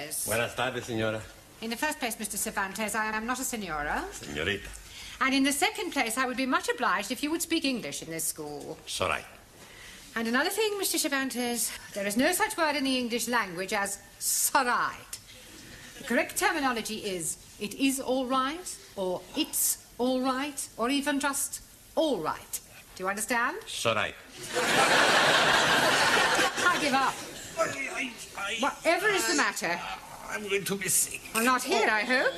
Cervantes. Buenas tardes, señora. In the first place, Mr. Cervantes, I am not a senora. Señorita. And in the second place, I would be much obliged if you would speak English in this school. It's all right. And another thing, Mr. Cervantes, there is no such word in the English language as "sorright." The correct terminology is "it is all right," or "it's all right," or even just "all right." Do you understand? It's all right. I give up. Whatever is the matter? I'm going to be sick. I'm not here, I hope.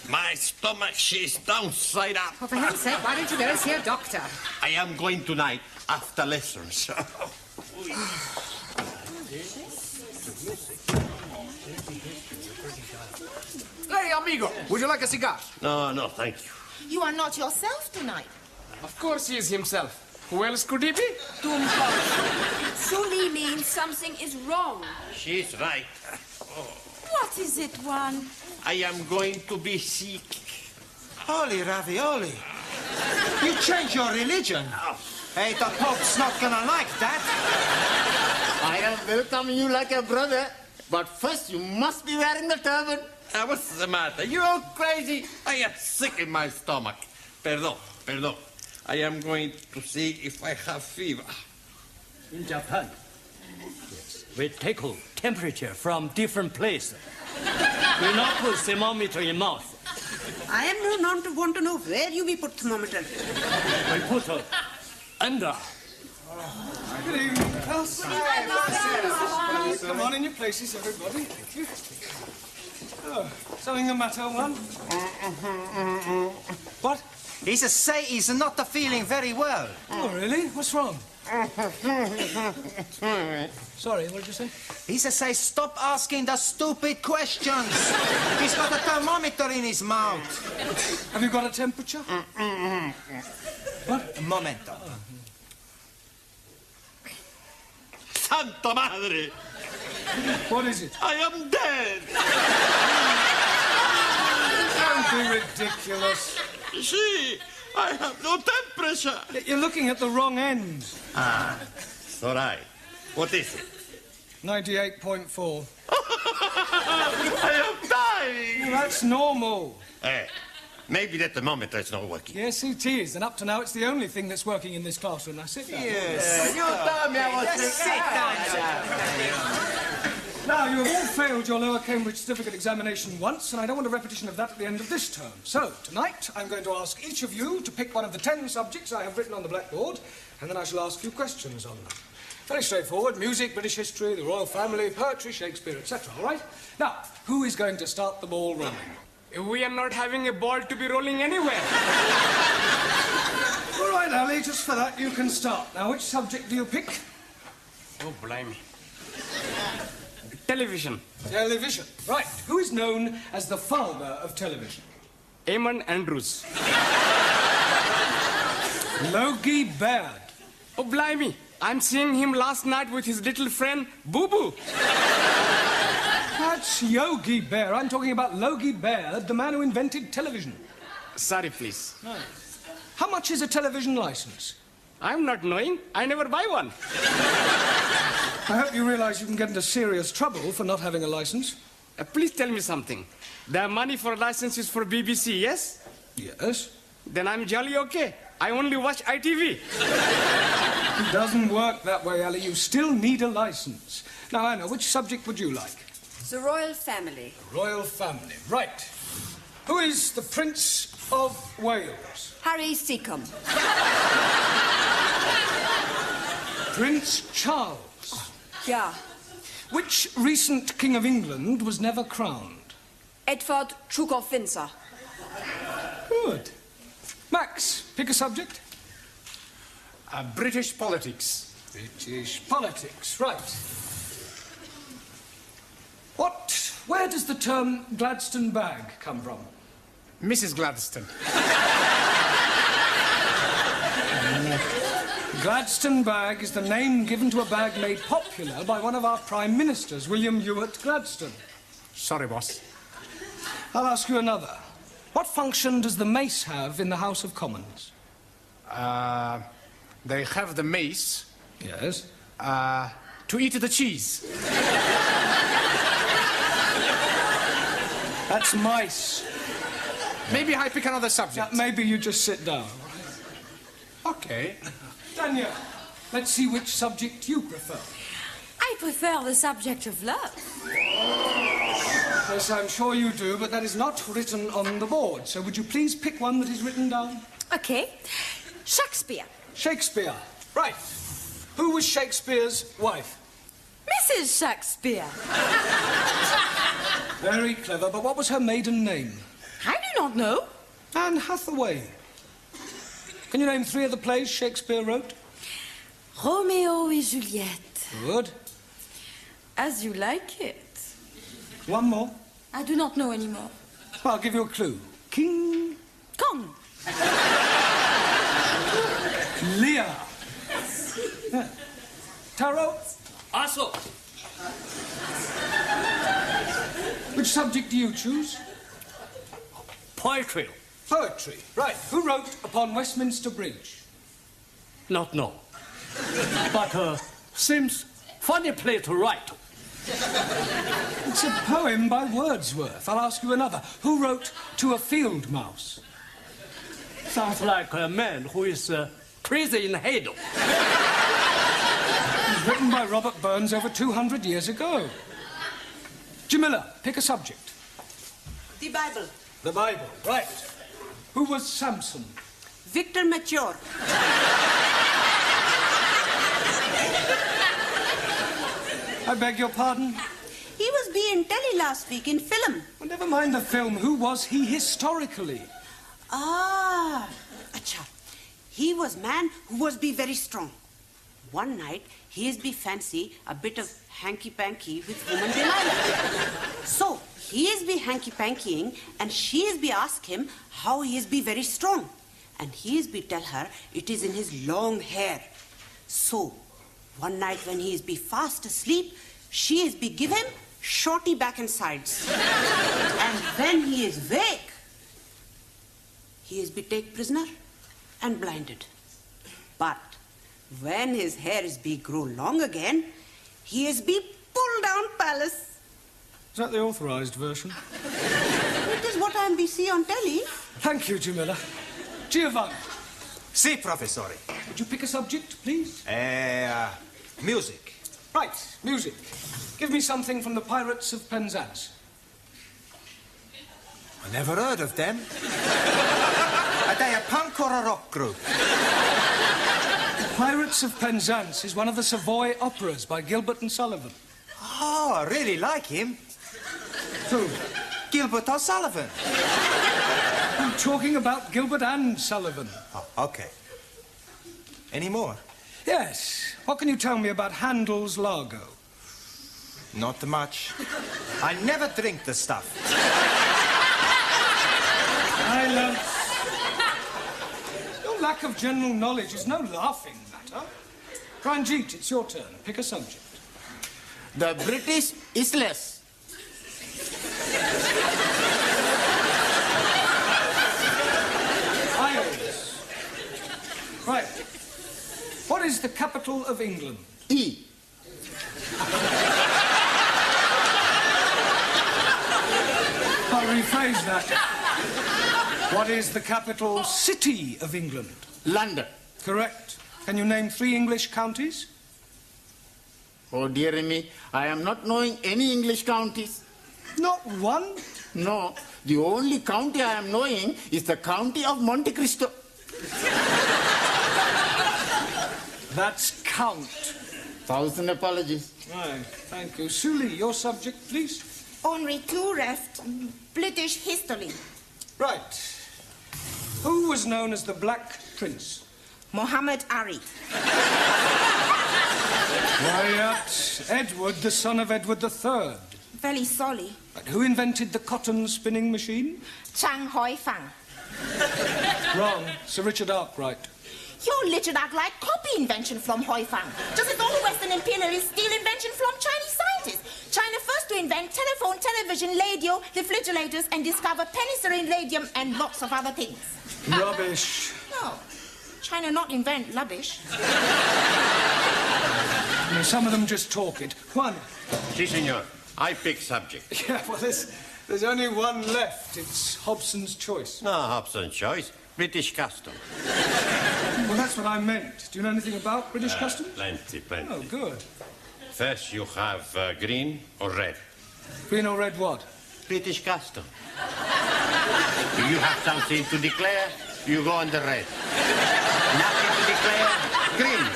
My stomach, she's downside up. Oh, for heaven's sake, why don't you go and see a doctor? I am going tonight after lessons. Hey, amigo, would you like a cigar? No, thank you. You are not yourself tonight. Of course he is himself. Who else could he be? Sully means something is wrong. She's right. What is it, one? I am going to be sick. Holy ravioli. You changed your religion. Hey, the Pope's not gonna like that. I am welcoming you like a brother, but first you must be wearing the turban. What's the matter? You all crazy? I am sick in my stomach. Perdón. I am going to see if I have fever. In Japan, yes, we take temperature from different places. We not put thermometer in mouth. I am known to want to know where you will put thermometer. We put under. Good evening, class. Come on in your places, everybody. Thank you. Oh, something the matter, one? What? He's say he's not feeling very well. Oh, really? What's wrong? Sorry, what did you say? He say stop asking the stupid questions. He's got a thermometer in his mouth. Have you got a temperature? What? A momento. Santa Madre! What is it? I am dead! Don't be ridiculous. See, I have no temperature. You're looking at the wrong end. It's all right. What is it? 98.4. I am dying! That's normal. Maybe the thermometer is not working. Yes, it is. And up to now, it's the only thing that's working in this classroom. Now, sit down. Yes. You told me I was sick. Now, you have all failed your lower Cambridge certificate examination once, and I don't want a repetition of that at the end of this term. So, tonight, I'm going to ask each of you to pick one of the 10 subjects I have written on the blackboard, and then I shall ask you questions on them. Very straightforward. Music, British history, the royal family, poetry, Shakespeare, etc. All right? Now, who is going to start the ball rolling? We are not having a ball to be rolling anywhere. All right, Ali, just for that, you can start. Now, which subject do you pick? Oh, blimey. Television. Television. Right. Who is known as the father of television? Eamon Andrews. Logie Baird. Oh, blimey. I'm seeing him last night with his little friend, Boo Boo. That's Yogi Bear. I'm talking about Logie Baird, the man who invented television. Sorry, please. No. How much is a television license? I'm not knowing. I never buy one. I hope you realize you can get into serious trouble for not having a license. Please tell me something. The money for license is for BBC, yes? Yes. Then I'm jolly okay. I only watch ITV. It doesn't work that way, Ali. You still need a license. Now, Anna, which subject would you like? The royal family. The royal family. Right. Who is the Prince of Wales? Harry Seacombe. Prince Charles. Yeah. Which recent King of England was never crowned? Edward, Duke of Windsor. Good. Max, pick a subject. British politics. British politics, right. Where does the term Gladstone bag come from? Mrs. Gladstone. Gladstone bag is the name given to a bag made popular by one of our prime ministers, William Ewart Gladstone. Sorry, boss. I'll ask you another. What function does the mace have in the House of Commons? They have the mace. Yes. To eat the cheese. That's mice. Maybe I pick another subject. Maybe you just sit down. Okay. Tanya, let's see which subject you prefer. I prefer the subject of love. Yes, I'm sure you do, but that is not written on the board. So would you please pick one that is written down? Okay. Shakespeare. Shakespeare. Right. Who was Shakespeare's wife? Mrs. Shakespeare. Very clever, but what was her maiden name? I do not know. Anne Hathaway. Can you name 3 of the plays Shakespeare wrote? Romeo et Juliette. Good. As you like it. One more. I do not know anymore. Well, I'll give you a clue. King Kong. Lear. Yeah. Taro, Also, which subject do you choose? poetry. Poetry. Right. Who wrote Upon Westminster Bridge? Not know. But seems funny play to write. It's a poem by Wordsworth. I'll ask you another. Who wrote To a Field Mouse? Sounds like a man who is crazy in the head. It was written by Robert Burns over 200 years ago. Jamila, pick a subject. The Bible. The Bible. Right. Who was Samson? Victor Mature. I beg your pardon? He was being telly last week in film. Well, never mind the film. Who was he historically? Ah, acha. He was man who was be very strong. One night, he is be fancy a bit of hanky-panky with woman Delilah. So, he is be hanky-pankying and she is be ask him how he is be very strong. And he is be tell her it is in his long hair. So, one night when he is be fast asleep, she is be give him shorty back and sides. And when he is wake, he is be take prisoner and blinded. But when his hair is be grow long again, he is be pulled down palace. Is that the authorized version? It is what I am be see on telly. Thank you, Jamila. Giovanni, Si, professore. would you pick a subject, please? Music. Right, music. Give me something from the Pirates of Penzance. I never heard of them. Are they a punk or a rock group? Pirates of Penzance is one of the Savoy operas by Gilbert and Sullivan. Oh, I really like him. Who? Gilbert O'Sullivan. I'm talking about Gilbert and Sullivan. Oh, okay. Any more? Yes. What can you tell me about Handel's Largo? Not much. I never drink the stuff. Silence. Your lack of general knowledge is no laughing matter. Ranjit, it's your turn. Pick a subject. The British Isles. Isles. Right. What is the capital of England? E. I'll rephrase that. What is the capital city of England? London. Correct. Can you name 3 English counties? Oh, dear me, I am not knowing any English counties. Not one? No, the only county I am knowing is the county of Monte Cristo. That's count. 1,000 apologies. Right, thank you. Suli, your subject, please. Only 2 left. British history. Right. Who was known as the Black Prince? Muhammad Ali. Quiet. Edward, the son of Edward III. Very sorry. Right, who invented the cotton spinning machine? Chang Hoi Fang. Wrong. Sir Richard Arkwright. Your Richard Arkwright copy invention from Hoi Fang. Just as all Western imperialists steal invention from Chinese scientists. China first to invent telephone, television, radio, refrigerators, and discover penicillin, radium, and lots of other things. Rubbish. No. China not invent rubbish. Some of them just talk it. Juan. Si, senor. I pick subject. Yeah, well, there's There's only one left. It's Hobson's choice. No, Hobson's choice. British custom. Well, that's what I meant. Do you know anything about British customs? Plenty. Oh, good. First, you have green or red. Green or red what? British custom. If you have something to declare, you go on the red. Nothing to declare, green.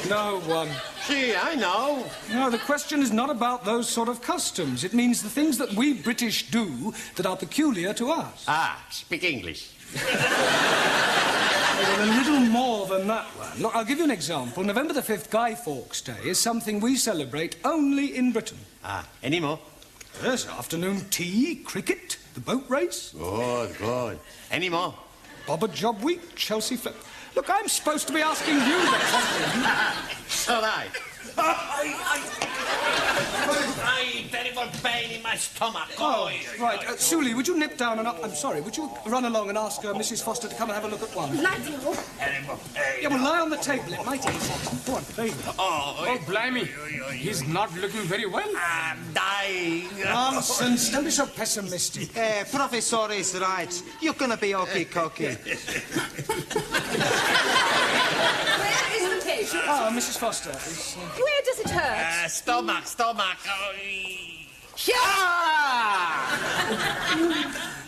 No one. See, I know. No, the question is not about those sort of customs. It means the things that we British do that are peculiar to us. Ah, speak English. Well, a little more than that one. Look, I'll give you an example. November the 5th, Guy Fawkes Day, is something we celebrate only in Britain. Ah, any more? Yes, afternoon tea, cricket, the boat race. Good. Any more? Bobber Job Week, Chelsea Flip. Look, I'm supposed to be asking you the question. So right. Terrible pain in my stomach. Oh, right. Suli, would you nip down and I'm sorry, would you run along and ask Mrs. Foster to come and have a look at one? Terrible pain. Yeah, well, lie on the table. It might ease it. Go on, there you go. Oh, blimey. He's not looking very well. I'm dying. Nonsense. Don't be so pessimistic. Professor is right. You're gonna be okay. Where is the patient? Ah, Mrs. Foster. Where does it hurt? Stomach.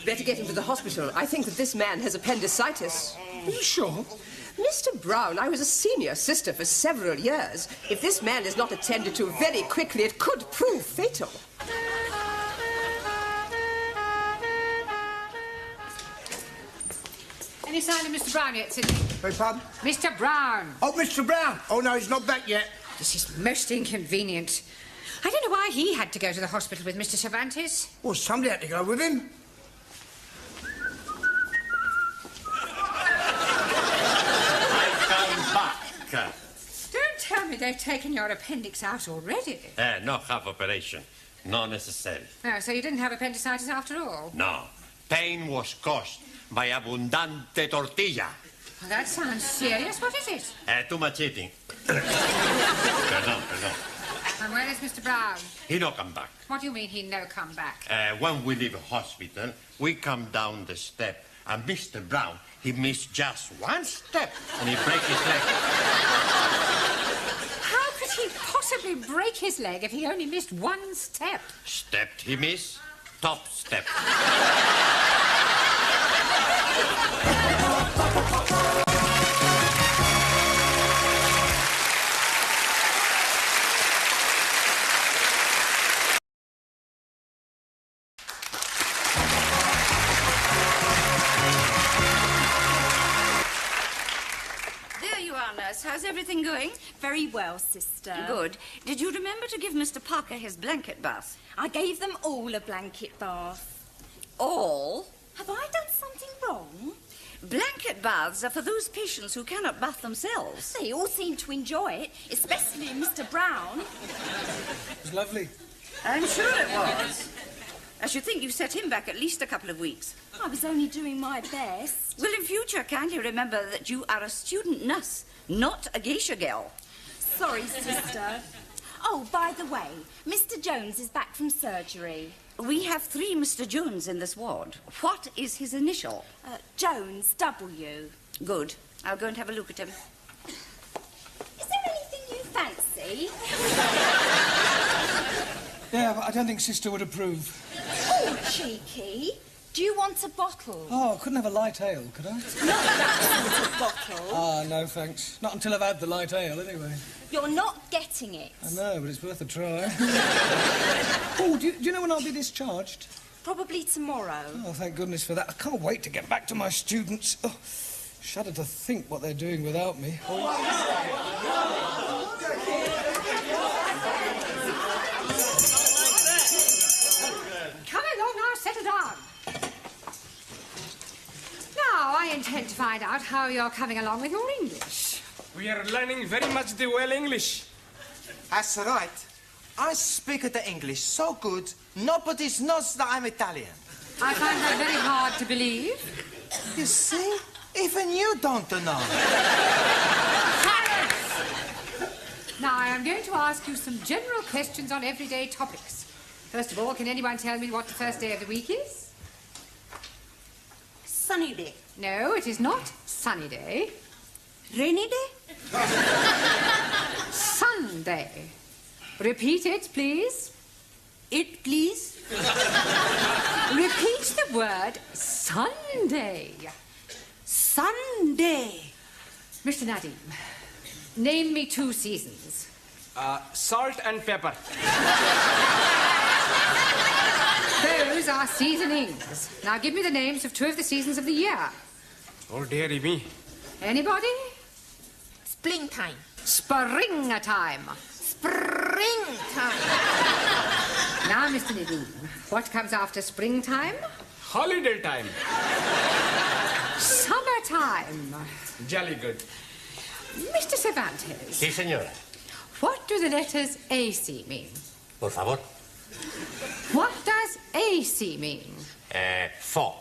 Better get him to the hospital. I think that this man has appendicitis. Are you sure? Mr. Brown, I was a senior sister for several years. If this man is not attended to very quickly, it could prove fatal. Any sign of Mr. Brown yet, Sidney? Beg pardon? Mr. Brown. Oh, Mr. Brown. Oh, no, he's not back yet. This is most inconvenient. I don't know why he had to go to the hospital with Mr. Cervantes. Well, somebody had to go with him. Come back. Don't tell me they've taken your appendix out already. No half operation. Not necessary. Oh, so you didn't have appendicitis after all? No. Pain was caused by abundante tortilla. Well, that sounds serious. What is it? Too much eating. Perdón. And where is Mr. Brown? He no come back. What do you mean he no come back? When we leave a hospital, we come down the step, and Mr. Brown, he missed just one step, and he break his leg. How could he possibly break his leg if he only missed one step? Stepped he miss, top step. There you are, nurse. How's everything going? Very well, sister. Good. Did you remember to give Mr. Parker his blanket bath? I gave them all a blanket bath. All? Have I done something wrong? Blanket baths are for those patients who cannot bath themselves. They all seem to enjoy it, especially Mr. Brown. It was lovely. I'm sure it was. I should think you set him back at least a couple of weeks. I was only doing my best. Well, in future, kindly remember that you are a student nurse, not a geisha girl. Sorry, sister. Oh, by the way, Mr. Jones is back from surgery. We have 3 Mr. Jones in this ward. What is his initial? Jones, W. Good. I'll go and have a look at him. Is there anything you fancy? Yeah, but I don't think Sister would approve. Oh, cheeky. Do you want a bottle? Oh, I couldn't have a light ale, could I? Not that sort of bottle. Ah, no, thanks. Not until I've had the light ale, anyway. You're not getting it. I know, but it's worth a try. Oh, do you know when I'll be discharged? Probably tomorrow. Oh, thank goodness for that. I can't wait to get back to my students. Oh, shudder to think what they're doing without me. Come along now, settle down. Now, I intend to find out how you're coming along with your English. We are learning very much the well English. That's right. I speak the English so good, nobody knows that I'm Italian. I find that very hard to believe. You see? Even you don't know. Now, I am going to ask you some general questions on everyday topics. First of all, can anyone tell me what the first day of the week is? Sunny day. No, it is not sunny day. Rainy day? Sunday. Repeat it, please. It, please. Repeat the word Sunday. Sunday. Mr. Nadim, name me 2 seasons. Salt and pepper. Those are seasonings. Now give me the names of 2 of the seasons of the year. Oh, dearie me. Anybody? Springtime. Springtime. Springtime. Now, Mr. Nadim, what comes after springtime? Holiday time. Summertime. Jolly good. Mr. Cervantes, Sí, señora. what do the letters AC mean? Por favor. What does AC mean? 4.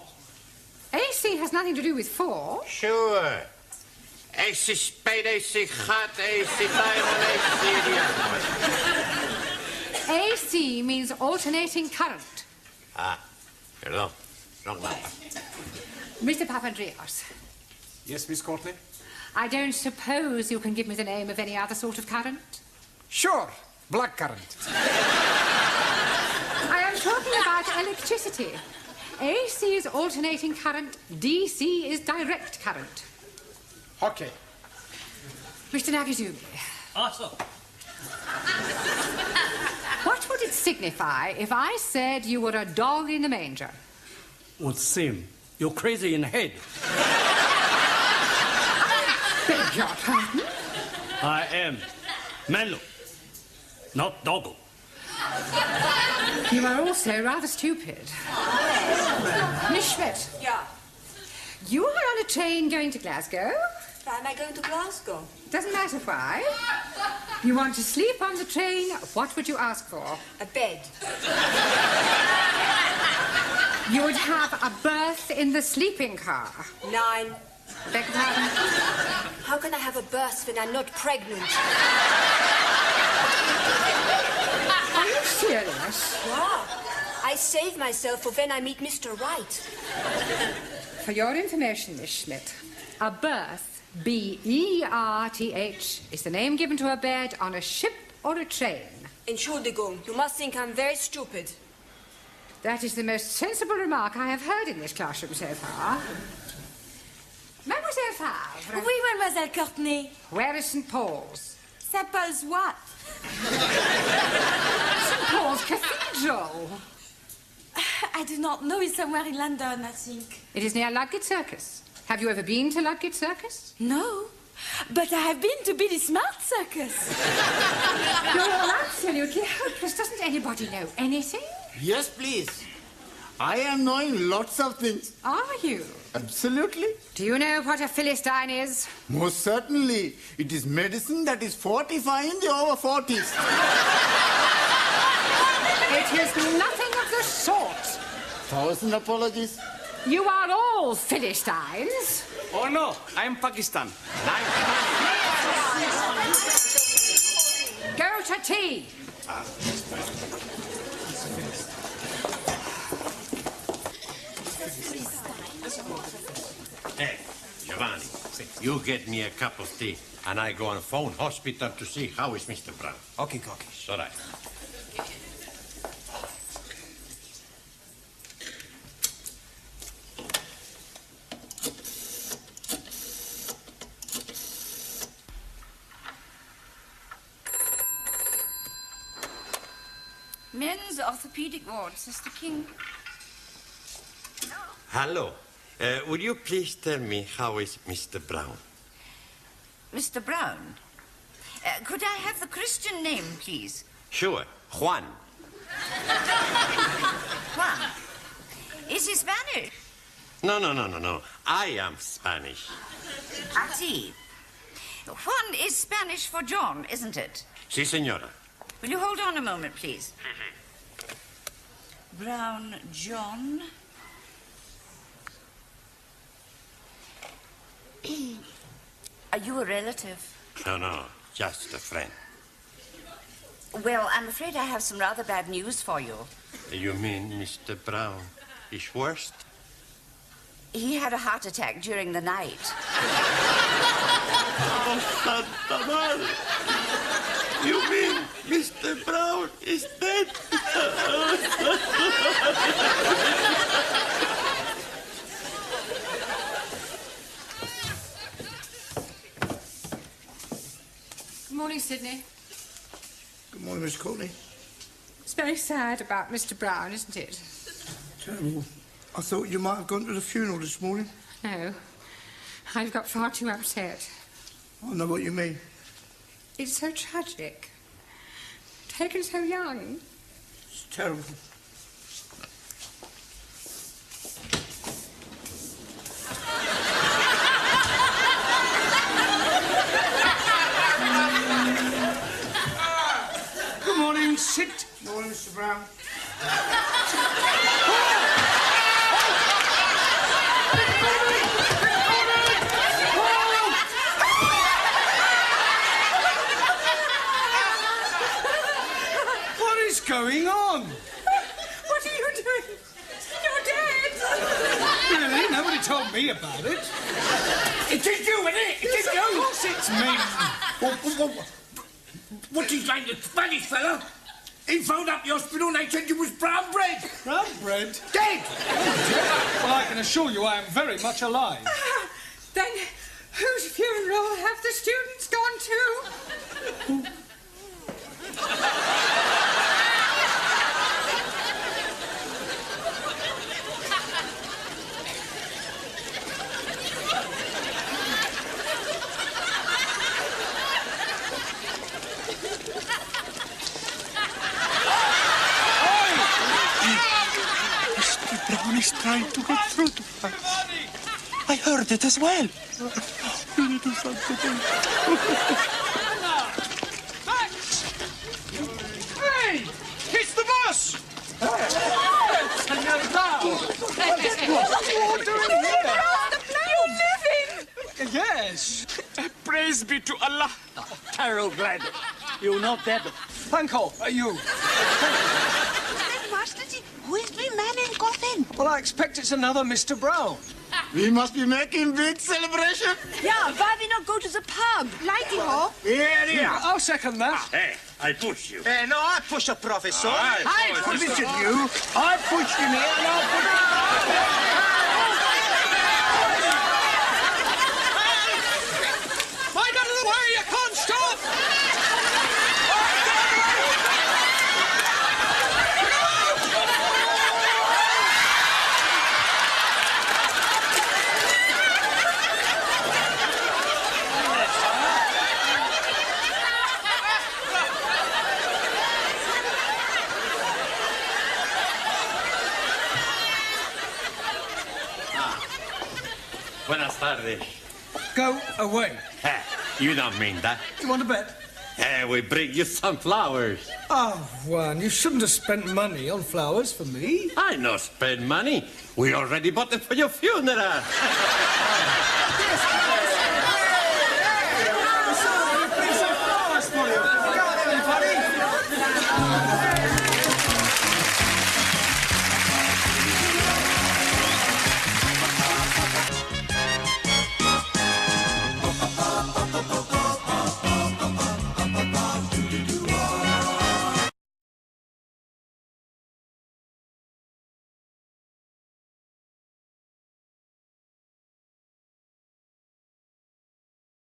AC has nothing to do with 4. Sure. AC spade, AC hot, AC diamond, AC... AC means alternating current. Ah, perdón. Wrong number. Mr. Papandreou, Yes, Miss Courtney? I don't suppose you can give me the name of any other sort of current? Sure. Black current. I am talking about electricity. AC is alternating current, DC is direct current. Okay. Mr. Nagazumi, Also, what would it signify if I said you were a dog in the manger? would seem you're crazy in the head. Beg your pardon? I am Melo, not Doggo. You are also rather stupid. Miss Schmidt, Yeah. you are on a train going to Glasgow. Why am I going to Glasgow? Doesn't matter why. You want to sleep on the train, what would you ask for? A bed. You would have a berth in the sleeping car. 9. Beg your pardon? How can I have a birth when I'm not pregnant? Are you serious? Yeah. I save myself for when I meet Mr. Wright. For your information, Miss Schmidt, a berth, B-E-R-T-H, is the name given to a bed on a ship or a train. Entschuldigung, you must think I'm very stupid. That is the most sensible remark I have heard in this classroom so far. Mademoiselle Favre. Oui, Mademoiselle Courtney. Where is St. Paul's? St. Paul's what? St. Paul's Cathedral. I do not know. It's somewhere in London, I think. It is near Ludgate Circus. Have you ever been to Ludgate Circus? No. But I have been to Billy Smart Circus. You're all absolutely hopeless. Doesn't anybody know anything? Yes, please. I am knowing lots of things. Are you? Absolutely. Do you know what a Philistine is? Most certainly. It is medicine that is fortifying the over 40s. It is nothing of the sort. 1,000 apologies. You are all Philistines. Oh, no. I'm Pakistan. Go to tea. Hey, Giovanni, you get me a cup of tea, and I go on phone hospital to see how is Mr. Brown. Okay, Cocky. All right. Men's orthopedic ward, Sister King. Hello. Would you please tell me how is Mr. Brown? Mr. Brown, could I have the Christian name, please? Sure, Juan. Juan. Is he Spanish? No. I am Spanish. I see. Juan is Spanish for John, isn't it? Si, senora. Will you hold on a moment, please? Brown John. Are you a relative? No, just a friend. Well, I'm afraid I have some rather bad news for you. You mean Mr. Brown is worst? He had a heart attack during the night. Oh, Santa Madre. You mean Mr. Brown is dead? Good morning, Sydney. Good morning, Miss Courtney. It's very sad about Mr. Brown, isn't it? Terrible. I thought you might have gone to the funeral this morning. No. I've got far too upset. I know what you mean. It's so tragic. Taken so young. It's terrible. Good morning, sit. Morning, Mr. Brown. What is going on? What are you doing? You're dead! Really? Nobody told me about it. It is you, isn't it? It is you. Of course it's me. What do you think, the Spanish fella? He phoned up the hospital and they said you was brown bread. Brown bread? Dead! Well, I can assure you I am very much alive. Then whose funeral have the students gone to? Mr. Brown is trying to get through to us. I heard it as well. We need to do something. Hey! It's the boss! Senor Brown! What are you all doing here? You're living! Yes. Praise be to Allah. Terrible glad. You're not dead. Panko, are you? Masterji, who is the man in coffin? Well, I expect it's another Mr. Brown. We must be making big celebration. Yeah, why we not go to the pub? Lighty ho. Yeah. I'll second that. Hey, I push you. Hey, no, I push a professor. I Listen to you. I pushed him here and I'll push Mind out of the way, you can't stop! Buenas tardes. Go away. You don't mean that. You want to bet? We bring you some flowers. Oh, Juan, you shouldn't have spent money on flowers for me. I no spend money. We already bought them for your funeral. Flowers for you. Go on, everybody.